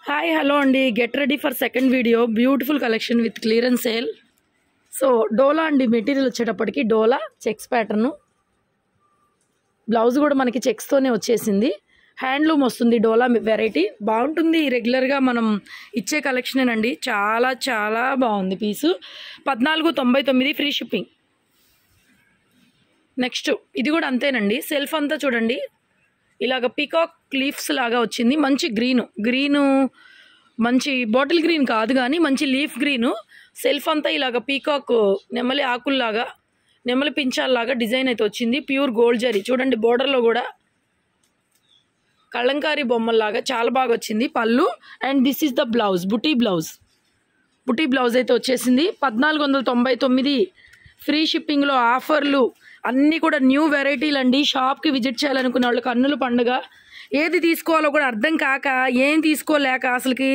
Hi hello అండి, get ready for second video. Beautiful collection with clearance sale. So డోలా అండి, material వచ్చేటప్పటికి డోలా checks pattern. Blouse కూడా మనకి చెక్స్తోనే వచ్చేసింది. హ్యాండ్లూమ్ వస్తుంది, డోలా వెరైటీ బాగుంటుంది. రెగ్యులర్గా మనం ఇచ్చే కలెక్షనేనండి. చాలా చాలా బాగుంది పీసు. 1499 ఫ్రీ షిప్పింగ్. నెక్స్ట్ ఇది కూడా అంతేనండి. సెల్ఫ్ అంతా చూడండి, ఇలాగ పీకాక్ లీఫ్స్ లాగా వచ్చింది. మంచి గ్రీను మంచి బాటిల్ గ్రీన్ కాదు కానీ మంచి లీఫ్ గ్రీను. సెల్ఫ్ అంతా ఇలాగ పీకాక్ నెమలి ఆకుల్లాగా, నెమలి పించాల్లాగా డిజైన్ అయితే వచ్చింది. ప్యూర్ గోల్డ్ జరీ చూడండి. బోర్డర్లో కూడా కళంకారీ బొమ్మల్లాగా చాలా బాగా వచ్చింది పళ్ళు. And this is the blouse, buti blouse అయితే వచ్చేసింది. 1499 ఫ్రీ షిప్పింగ్లో ఆఫర్లు అన్నీ కూడా న్యూ వెరైటీలు అండి. షాప్కి విజిట్ చేయాలనుకున్న వాళ్ళు కన్నుల పండుగ. ఏది తీసుకోవాలో కూడా అర్థం కాక, ఏం తీసుకోలేక అసలుకి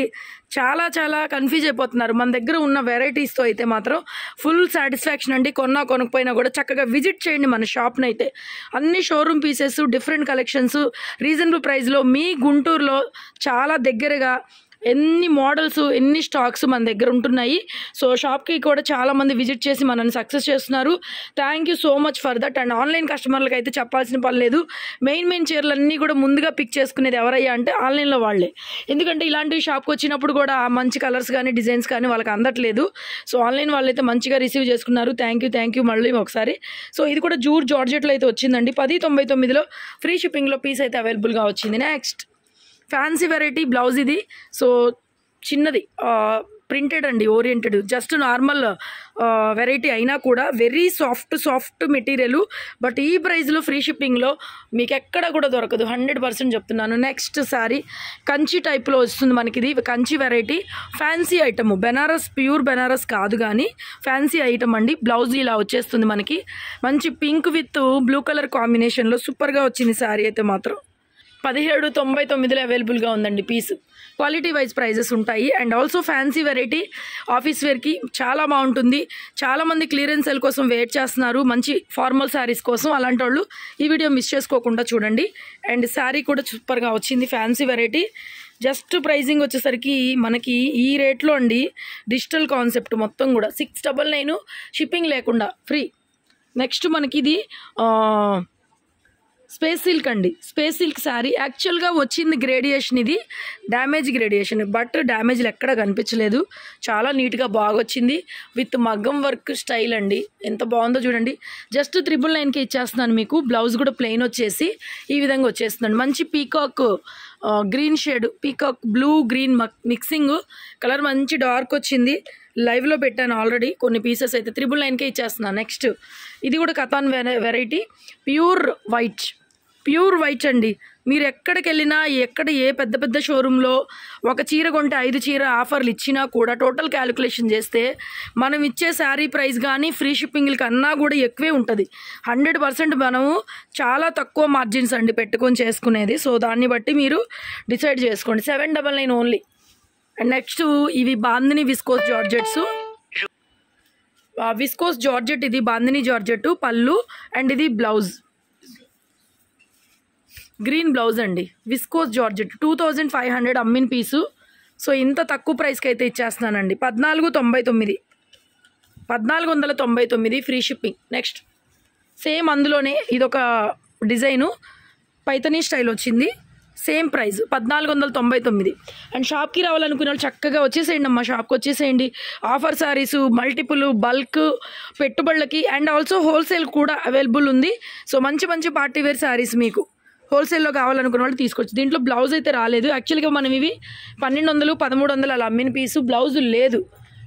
చాలా చాలా కన్ఫ్యూజ్ అయిపోతున్నారు. మన దగ్గర ఉన్న వెరైటీస్తో అయితే మాత్రం ఫుల్ సాటిస్ఫాక్షన్ అండి. కొనకపోయినా కూడా చక్కగా విజిట్ చేయండి మన షాప్ని అయితే. అన్ని showroom pieces, different collections, reasonable ప్రైస్లో మీ గుంటూరులో చాలా దగ్గరగా ఎన్ని మోడల్స్, ఎన్ని స్టాక్స్ మన దగ్గర ఉంటున్నాయి. సో షాప్కి కూడా చాలామంది విజిట్ చేసి మనల్ని సక్సెస్ చేస్తున్నారు. Thank you so much for that. And online కస్టమర్లకు అయితే చెప్పాల్సిన పని లేదు. మెయిన్ చీరలన్నీ కూడా ముందుగా పిక్ చేసుకునేది ఎవరయ్యా అంటే ఆన్లైన్లో వాళ్ళే. ఎందుకంటే ఇలాంటివి షాప్కి వచ్చినప్పుడు కూడా మంచి కలర్స్ కానీ డిజైన్స్ కానీ వాళ్ళకి అందట్లేదు. సో ఆన్లైన్ వాళ్ళైతే మంచిగా రిసీవ్ చేసుకున్నారు. థ్యాంక్ యూ మళ్ళీ ఒకసారి. సో ఇది కూడా జార్జెట్లో అయితే వచ్చిందండి. 1099లో ఫ్రీ షిప్పింగ్లో పీస్ అయితే అవైలబుల్గా వచ్చింది. నెక్స్ట్ ఫ్యాన్సీ వెరైటీ బ్లౌజ్ ఇది. సో చిన్నది ప్రింటెడ్ అండి, ఓరియంటెడ్. జస్ట్ నార్మల్ వెరైటీ అయినా కూడా వెరీ సాఫ్ట్ మెటీరియల్. బట్ ఈ ప్రైస్లో ఫ్రీ షిప్పింగ్లో మీకు ఎక్కడ కూడా దొరకదు, 100% చెప్తున్నాను. నెక్స్ట్ సారీ కంచి టైప్లో వస్తుంది మనకి. ఇది Kanchi variety, fancy item. Banaras, pure Banaras కాదు కానీ ఫ్యాన్సీ ఐటమ్ అండి. బ్లౌజ్ ఇలా వచ్చేస్తుంది మనకి. మంచి పింక్ విత్ బ్లూ కలర్ కాంబినేషన్లో సూపర్గా వచ్చింది శారీ అయితే మాత్రం. 1799లో అవైలబుల్గా ఉందండి పీస్. క్వాలిటీ వైజ్ ప్రైజెస్ ఉంటాయి. And also fancy variety, office వేర్కి చాలా బాగుంటుంది. చాలామంది క్లియరెన్స్ సెల్ కోసం వెయిట్ చేస్తున్నారు, మంచి ఫార్మల్ శారీస్ కోసం. అలాంటి వాళ్ళు ఈ వీడియో మిస్ చేసుకోకుండా చూడండి. అండ్ శారీ కూడా సూపర్గా వచ్చింది, ఫ్యాన్సీ వెరైటీ. జస్ట్ ప్రైజింగ్ వచ్చేసరికి మనకి ఈ రేట్లో అండి. డిజిటల్ కాన్సెప్ట్ మొత్తం కూడా 699, షిప్పింగ్ లేకుండా ఫ్రీ. నెక్స్ట్ మనకి ఇది స్పేస్ సిల్క్ అండి. స్పేస్ సిల్క్ శారీ యాక్చువల్గా వచ్చింది గ్రేడియేషన్, ఇది డ్యామేజ్ గ్రేడియేషన్. బట్ డ్యామేజ్లు ఎక్కడ కనిపించలేదు. చాలా నీట్గా బాగా వచ్చింది విత్ మగ్గం వర్క్ స్టైల్ అండి. ఎంత బాగుందో చూడండి. జస్ట్ 999కి ఇచ్చేస్తున్నాను మీకు. బ్లౌజ్ కూడా ప్లెయిన్ వచ్చేసి ఈ విధంగా వచ్చేస్తుందండి. మంచి peacock green shade, peacock blue green mixing colour, మంచి డార్క్ వచ్చింది. లైవ్లో పెట్టాను ఆల్రెడీ కొన్ని పీసెస్ అయితే. 999కే ఇచ్చేస్తున్నాను. నెక్స్ట్ ఇది కూడా కథాన్ వెరైటీ, ప్యూర్ వైట్ అండి. మీరు ఎక్కడికి వెళ్ళినా, ఏ పెద్ద షోరూంలో ఒక చీర కొంటే 5 చీర ఆఫర్లు ఇచ్చినా కూడా టోటల్ క్యాలిక్యులేషన్ చేస్తే మనం ఇచ్చే శారీ ప్రైస్ కానీ ఫ్రీ షిప్పింగ్ల కన్నా కూడా ఎక్కువే ఉంటుంది. 100% మనము చాలా తక్కువ మార్జిన్స్ అండి పెట్టుకొని చేసుకునేది. సో దాన్ని బట్టి మీరు డిసైడ్ చేసుకోండి. 799 ఓన్లీ. అండ్ నెక్స్ట్ ఇవి Bandhani viscose georgettes. Viscose georgette, ఇది బాందిని జార్జెట్ పళ్ళు. అండ్ ఇది బ్లౌజ్, గ్రీన్ బ్లౌజ్ అండి. విస్కోస్ జార్జెట్ 2500 అమ్మిన పీసు. సో ఇంత తక్కువ ప్రైస్కి అయితే ఇచ్చేస్తున్నానండి. 1499 ఫ్రీ షిప్పింగ్. నెక్స్ట్ సేమ్ అందులోనే ఇదొక డిజైను, పైతనీ స్టైల్ వచ్చింది. Same price 1499. అండ్ షాప్కి రావాలనుకునే వాళ్ళు చక్కగా వచ్చేసేయండి అమ్మా, షాప్కి వచ్చేసేయండి. ఆఫర్ శారీస్, మల్టిపుల్ బల్క్ పెట్టుబడులకి అండ్ ఆల్సో హోల్సేల్ కూడా అవైలబుల్ ఉంది. సో మంచి పార్టీ వేర్ శారీస్ మీకు హోల్సేల్లో కావాలనుకున్న వాళ్ళు తీసుకోవచ్చు. దీంట్లో బ్లౌజ్ అయితే రాలేదు. యాక్చువల్గా మనం ఇవి 1200, 1300 అలా అమ్మిన పీసు. బ్లౌజ్ లేదు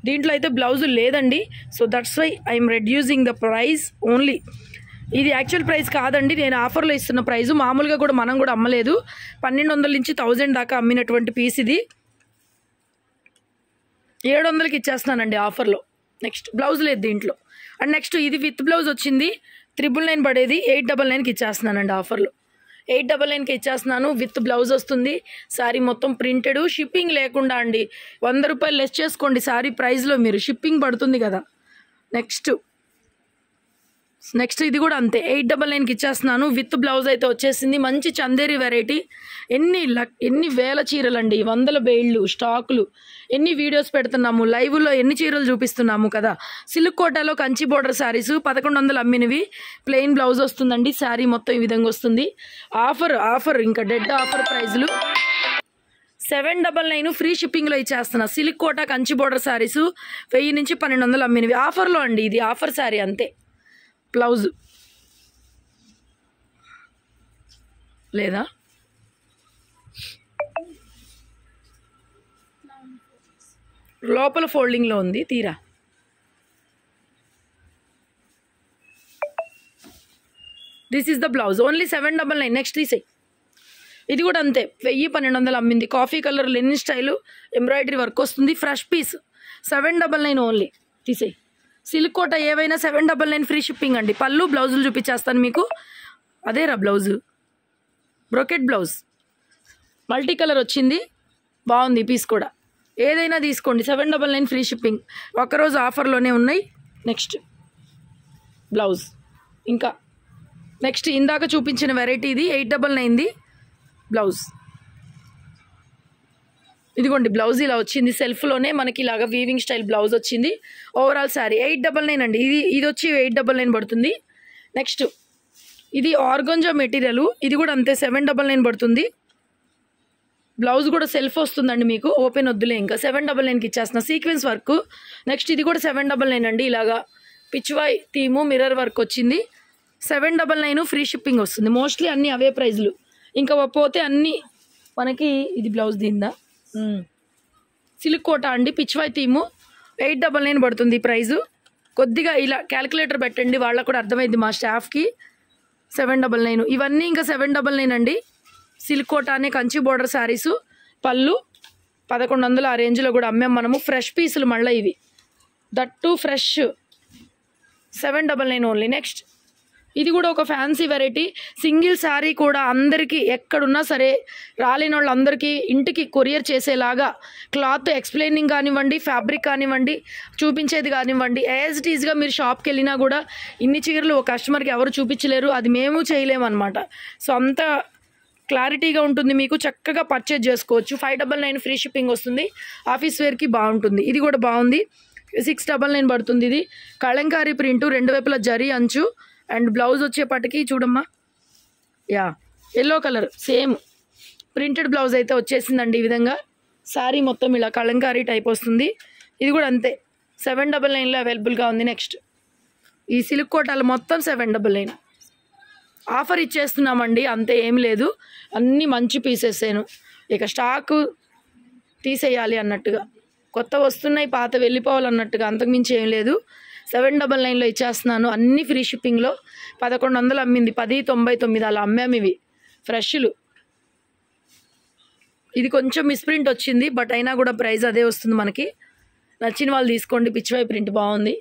దీంట్లో, అయితే బ్లౌజ్ లేదండి. So that's why I'm reducing the price only. ఇది యాక్చువల్ ప్రైస్ కాదండి, నేను ఆఫర్లో ఇస్తున్న ప్రైజు. మామూలుగా కూడా మనం కూడా అమ్మలేదు. 1200 నుంచి 1000 దాకా అమ్మినటువంటి పీస్ ఇది 700కి ఇచ్చేస్తున్నానండి ఆఫర్లో. నెక్స్ట్ బ్లౌజ్ లేదు దీంట్లో. అండ్ నెక్స్ట్ ఇది విత్ బ్లౌజ్ వచ్చింది. 999 పడేది 899కి ఇచ్చేస్తున్నానండి ఆఫర్లో. 899కి ఇచ్చేస్తున్నాను. విత్ బ్లౌజ్ వస్తుంది. శారీ మొత్తం ప్రింటెడ్, షిప్పింగ్ లేకుండా అండి. 100 రూపాయలు లెస్ చేసుకోండి శారీ ప్రైస్లో, మీరు షిప్పింగ్ పడుతుంది కదా. నెక్స్ట్ నెక్స్ట్ ఇది కూడా అంతే 899కి ఇచ్చేస్తున్నాను. విత్ బ్లౌజ్ అయితే వచ్చేసింది. మంచి చందేరి వెరైటీ. ఎన్ని వేల చీరలండి, వందల బేళ్ళు స్టాకులు, ఎన్ని వీడియోస్ పెడుతున్నాము, లైవ్లో ఎన్ని చీరలు చూపిస్తున్నాము కదా. సిల్క్ కోటాలో కంచి బోర్డర్ శారీస్ 1100 అమ్మినవి. ప్లెయిన్ బ్లౌజ్ వస్తుందండి. శారీ మొత్తం ఈ విధంగా వస్తుంది. ఆఫర్ ఇంకా డెడ్ ఆఫర్ ప్రైజ్లు. 799 ఫ్రీ షిప్పింగ్లో ఇచ్చేస్తున్నా. Silk Kota Kanchi border sarees 1000 నుంచి 1200 అమ్మినవి. ఆఫర్లో అండి, ఇది ఆఫర్ శారీ అంతే. బ్లౌజ్ లేదా లోపల ఫోల్డింగ్లో ఉంది, తీరా. This is the blouse. Only 799. Next తీసేయి. ఇది కూడా అంతే 1000-1200 అమ్మింది. Coffee colour linen style embroidery work వస్తుంది. Fresh piece 799 only. తీసేయి. సిల్క్ కోట ఏవైనా 799 ఫ్రీ షిప్పింగ్ అండి. పళ్ళు బ్లౌజులు చూపించేస్తాను మీకు. అదేరా blouse, brocade blouse, multi colour వచ్చింది, బాగుంది పీస్ కూడా. ఏదైనా తీసుకోండి, 799 ఫ్రీ షిప్పింగ్. ఒక్కరోజు ఆఫర్లోనే ఉన్నాయి. Next blouse. ఇంకా నెక్స్ట్ ఇందాక చూపించిన వెరైటీ ఇది 899ది బ్లౌజ్. ఇదిగోండి బ్లౌజ్ ఇలా వచ్చింది. సెల్ఫ్లోనే మనకి ఇలాగా వీవింగ్ స్టైల్ బ్లౌజ్ వచ్చింది. ఓవరాల్ శారీ 899 అండి. ఇది వచ్చి 899 పడుతుంది. నెక్స్ట్ ఇది ఆర్గంజా మెటీరియల్. ఇది కూడా అంతే 799 పడుతుంది. బ్లౌజ్ కూడా సెల్ఫ్ వస్తుందండి మీకు, ఓపెన్ వద్దులే. ఇంకా 799కి ఇచ్చేస్తున్నా. Sequence work. నెక్స్ట్ ఇది కూడా 799 అండి. ఇలాగా పిచ్వాయ్ థీము మిర్రర్ వర్క్ వచ్చింది. 799 ఫ్రీ షిప్పింగ్ వస్తుంది. మోస్ట్లీ అన్నీ అవే ప్రైజ్లు. ఇంకా పోతే అన్నీ మనకి. ఇది బ్లౌజ్ దీందా సిల్క్ కోట అండి, పిచ్వాయ్ థీము 899 పడుతుంది ప్రైజు. కొద్దిగా ఇలా క్యాలిక్యులేటర్ పెట్టండి, వాళ్ళకు కూడా అర్థమైంది మా స్టాఫ్కి. 799 ఇవన్నీ ఇంకా 799 అండి. సిల్క్ కోట అనే కంచి బోర్డర్ శారీసు. పళ్ళు 1100 ఆ రేంజ్లో కూడా అమ్మాం మనము. ఫ్రెష్ పీసులు మళ్ళీ ఇవి, దట్టు ఫ్రెష్. 799 ఓన్లీ. నెక్స్ట్ ఇది కూడా ఒక ఫ్యాన్సీ వెరైటీ. సింగిల్ శారీ కూడా అందరికీ ఎక్కడున్నా సరే రాలేని వాళ్ళందరికీ ఇంటికి కొరియర్ చేసేలాగా క్లాత్ ఎక్స్ప్లెయినింగ్ కానివ్వండి, ఫ్యాబ్రిక్ కానివ్వండి, చూపించేది కానివ్వండి, యాజ్ ఇట్ ఈజ్గా మీరు షాప్కి వెళ్ళినా కూడా ఇన్ని చీరలు ఒక కస్టమర్కి ఎవరు చూపించలేరు, అది మేము చేయలేము అనమాట. సో అంత క్లారిటీగా ఉంటుంది మీకు. చక్కగా పర్చేజ్ చేసుకోవచ్చు. 599 ఫ్రీ షిప్పింగ్ వస్తుంది. ఆఫీస్ వేర్కి బాగుంటుంది. ఇది కూడా బాగుంది. 699 పడుతుంది. ఇది కళంకారీ ప్రింటు, 2 వైపుల జరీ అంచు. అండ్ బ్లౌజ్ వచ్చేపటికి చూడమ్మా, yellow colour same printed blouse అయితే వచ్చేసిందండి. ఈ విధంగా శారీ మొత్తం ఇలా కలంకారీ టైప్ వస్తుంది. ఇది కూడా అంతే 799లో అవైలబుల్గా ఉంది. నెక్స్ట్ ఈ సిల్క్ కోటాలు మొత్తం 799 ఆఫర్ ఇచ్చేస్తున్నామండి. అంతే, ఏం లేదు. అన్నీ మంచి పీసెస్సేను. ఇక స్టాకు తీసేయాలి అన్నట్టుగా, కొత్త వస్తున్నాయి పాత వెళ్ళిపోవాలన్నట్టుగా, అంతకుమించి ఏం లేదు. 799లో ఇచ్చేస్తున్నాను. అన్ని ఫ్రీ షిప్పింగ్లో. 1100 అమ్మింది, 1099 అలా అమ్మాము. ఇవి ఫ్రెష్లు. ఇది కొంచెం మిస్ప్రింట్ వచ్చింది, బట్ అయినా కూడా ప్రైస్ అదే వస్తుంది మనకి. నచ్చిన వాళ్ళు తీసుకోండి. పిచ్చివై ప్రింట్ బాగుంది.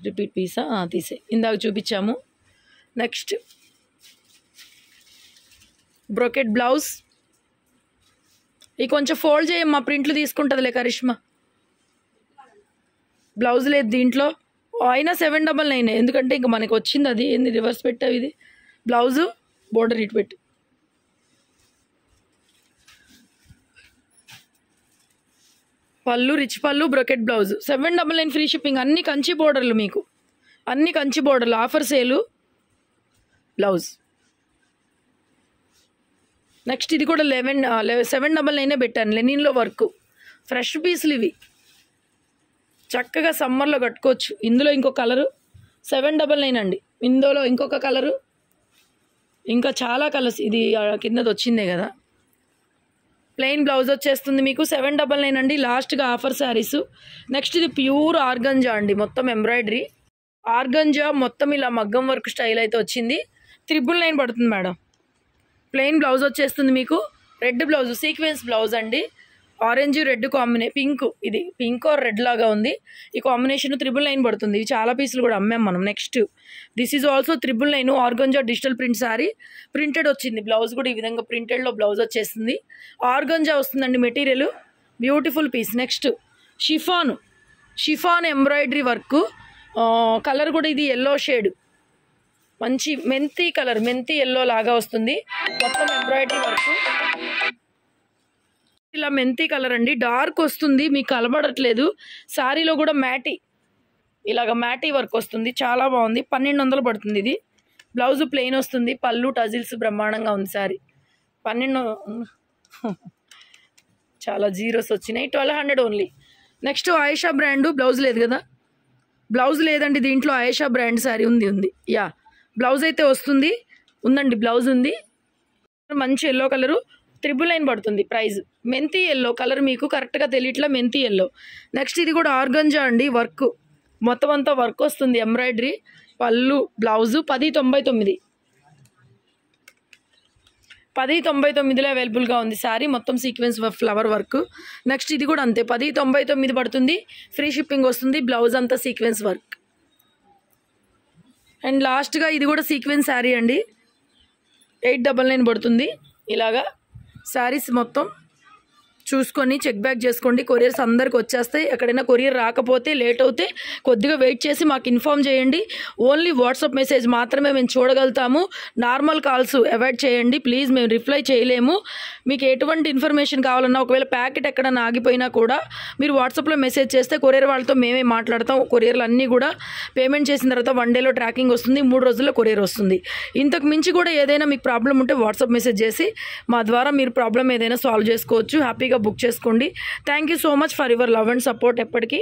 రిపీట్ పీసా తీసే, ఇందాక చూపించాము. Next brocade blouse. ఈ కొంచెం ఫోల్డ్ చేయమ్మా, ప్రింట్లు తీసుకుంటుందిలే కరిష్మా. బ్లౌజ్ లేదు దీంట్లో, అయినా 799. ఎందుకంటే ఇంకా మనకి వచ్చింది అది. ఏంది రివర్స్ పెట్టావు? ఇది బ్లౌజు, బోర్డర్ ఇటు పెట్టు. పళ్ళు రిచ్ పళ్ళు, బ్రోకెట్ బ్లౌజ్. 799 free shipping. అన్ని కంచి బోర్డర్లు మీకు, అన్ని కంచి బోర్డర్లు. ఆఫర్ సేలు. బ్లౌజ్. నెక్స్ట్ ఇది కూడా 799 పెట్టాను. లెనిన్లో వర్క్. ఫ్రెష్ పీసులు ఇవి, చక్కగా సమ్మర్లో కట్టుకోవచ్చు. ఇందులో ఇంకో కలరు 799 అండి. ఇందులో ఇంకొక కలరు, ఇంకా చాలా కలర్స్. ఇది కిందది వచ్చిందే కదా. ప్లెయిన్ బ్లౌజ్ వచ్చేస్తుంది మీకు. 799 అండి. లాస్ట్గా ఆఫర్ శారీస్. నెక్స్ట్ ఇది ప్యూర్ ఆర్గంజా అండి, మొత్తం ఎంబ్రాయిడరీ ఆర్గంజా, మొత్తం ఇలా మగ్గం వర్క్ స్టైల్ అయితే వచ్చింది. 999 పడుతుంది మేడం. ప్లెయిన్ బ్లౌజ్ వచ్చేస్తుంది మీకు. రెడ్ బ్లౌజ్, సీక్వెన్స్ బ్లౌజ్ అండి. ఆరెంజ్ రెడ్ పింక్, ఇది పింక్ ఆర్ రెడ్ లాగా ఉంది. ఈ కాంబినేషన్ 999 పడుతుంది. ఇవి చాలా పీసులు కూడా అమ్మాం మనం. Next this is also 999 organza digital print sari. Printed వచ్చింది. బ్లౌజ్ కూడా ఈ విధంగా ప్రింటెడ్లో బ్లౌజ్ వచ్చేస్తుంది. ఆర్గంజా వస్తుందండి material. Beautiful piece. Next chiffon. Chiffon embroidery work, colour కూడా ఇది ఎల్లో షేడ్, మంచి మెంతి కలర్, మెంతి ఎల్లో లాగా వస్తుంది. మొత్తం ఎంబ్రాయిడరీ వర్క్ ఇలా మెంతి కలర్ అండి, డార్క్ వస్తుంది, మీకు కలబడట్లేదు. శారీలో కూడా మ్యాటీ, ఇలాగ మ్యాటీ వర్క్ వస్తుంది, చాలా బాగుంది. 1200 పడుతుంది ఇది. బ్లౌజ్ ప్లెయిన్ వస్తుంది, పళ్ళు టజిల్స్ బ్రహ్మాండంగా ఉంది. శారీ 1200 చాలా జీరోస్ వచ్చినాయి. 1200 only. Next Ayesha brand, blouse లేదు కదా, బ్లౌజ్ లేదండి దీంట్లో. ఆయేషా బ్రాండ్ శారీ ఉంది యా, బ్లౌజ్ అయితే వస్తుంది, ఉందండి బ్లౌజ్ ఉంది. మంచి ఎల్లో కలరు, 999 పడుతుంది ప్రైస్. మెంతి ఎల్లో కలర్ మీకు కరెక్ట్గా తెలియట్లా, మెంతి ఎల్లో. నెక్స్ట్ ఇది కూడా ఆర్గంజా అండి, వర్క్ మొత్తం అంతా వర్క్ వస్తుంది, ఎంబ్రాయిడరీ, పళ్ళు బ్లౌజు. 1099, 1099లో అవైలబుల్గా ఉంది శారీ, మొత్తం సీక్వెన్స్ ఫ్లవర్ వర్క్. నెక్స్ట్ ఇది కూడా అంతే, 1099 పడుతుంది, ఫ్రీ షిప్పింగ్ వస్తుంది, బ్లౌజ్ అంతా సీక్వెన్స్ వర్క్. అండ్ లాస్ట్గా ఇది కూడా సీక్వెన్స్ శారీ అండి, 899 పడుతుంది. ఇలాగా శారీస్ మొత్తం చూసుకొని చెక్ బ్యాక్ చేసుకోండి. కొరియర్స్ అందరికి వచ్చేస్తాయి. ఎక్కడైనా కొరియర్ రాకపోతే లేట్ అవుతే కొద్దిగా వెయిట్ చేసి మాకు ఇన్ఫామ్ చేయండి. ఓన్లీ వాట్సాప్ మెసేజ్ మాత్రమే మేము చూడగలుగుతాము. నార్మల్ కాల్స్ అవాయిడ్ చేయండి ప్లీజ్, మేము రిప్లై చేయలేము. మీకు ఎటువంటి ఇన్ఫర్మేషన్ కావాలన్నా, ఒకవేళ ప్యాకెట్ ఎక్కడన్నా ఆగిపోయినా కూడా మీరు వాట్సాప్లో మెసేజ్ చేస్తే కొరియర్ వాళ్ళతో మేమే మాట్లాడతాం. కొరియర్లు అన్నీ కూడా పేమెంట్ చేసిన తర్వాత 1 డేలో ట్రాకింగ్ వస్తుంది, 3 రోజుల్లో కొరియర్ వస్తుంది. ఇంతకు మించి కూడా ఏదైనా మీకు ప్రాబ్లం ఉంటే వాట్సాప్ మెసేజ్ చేసి మా ద్వారా మీరు ప్రాబ్లం ఏదైనా సాల్వ్ చేసుకోవచ్చు. హ్యాపీగా బుక్ చేసుకోండి. Thank you so much for your love and support ఎప్పటికీ.